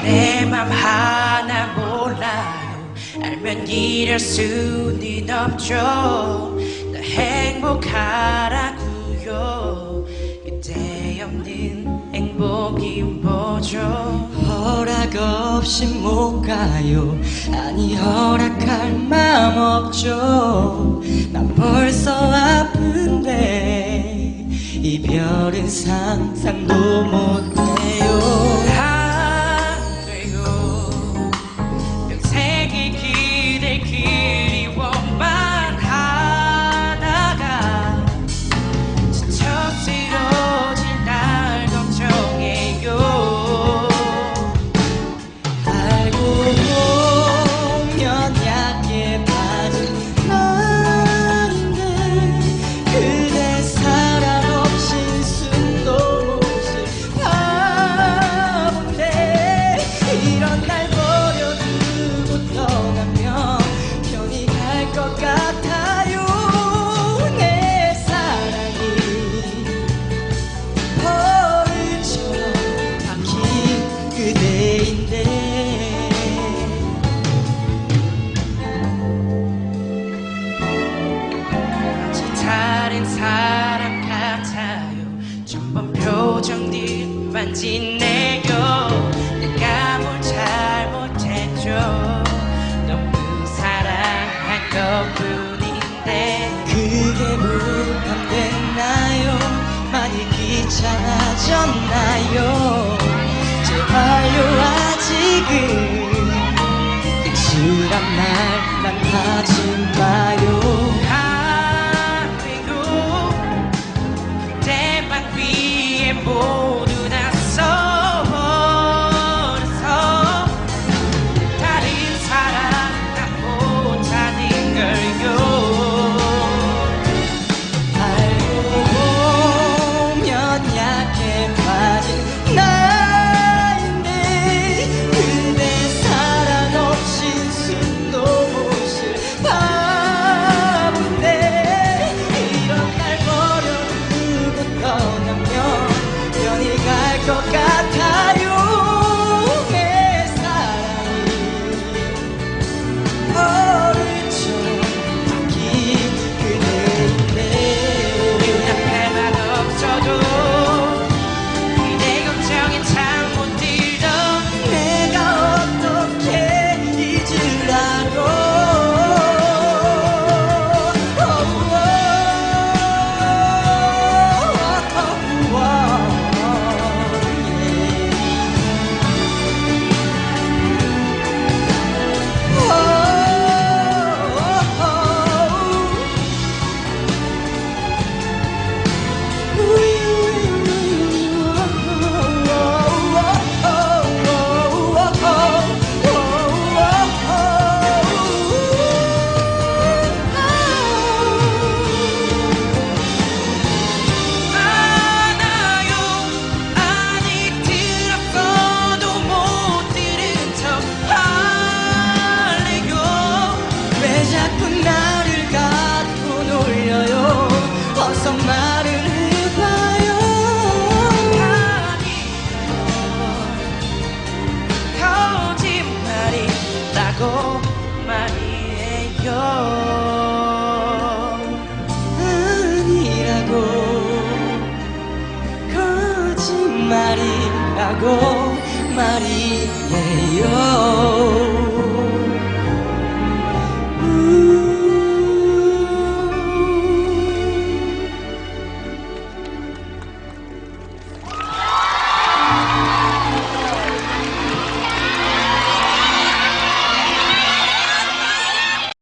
내 맘 하나 몰라요. 알면 이럴 수는 없죠. 나 행복하라고요. 그대 없는 행복이 뭐죠? 허락 없이 못 가요. 아니 허락할 맘 없죠. 난 벌써 아픈데 이별은 상상도 못해요. 안 돼요. 평생이 기댈 그리워만 하다가 지쳐 쓰러질 날 걱정해요. 알고 보면 약해 빠진 나인데 그대 사랑 없인 숨도 못 쉴 바본데 이런 날 버려두고 떠나면 편히 갈 것 같아요. 내 사랑이 벌처럼 박힌 그대인데 다른 사람 같아요. 전번 표정들만 지내요. 내가 뭘 잘못했죠. 너무 사랑한 것뿐인데 그게 부담됐나요? 많이 귀찮아졌나요? 제발요 아직은 익숙한 말만 하지 마요. 안 되고 그대만 위에 모두 다 써버려서 다른 사람 나 못하는 걸요. 알고 보면 약해 빠진 나인데 그대 사랑 없인 숨도 못 쉴 바본데 이런 날 버려두고 떠나면 편히 갈 것 같아요. 내 사랑이 버릇처럼 바뀐 그대인데 앞에만 없어도 그대 걱정에 잠 못 들던 내가 어떻게 잊으라고. 많아요. 아니 들었어도 못 들은 척 할래요. 왜 자꾸 나를 갖고 놀려요? 어서 말을 해봐요. 거짓말이라고 말이에요. 아니라고 거짓말이라고 말이에요.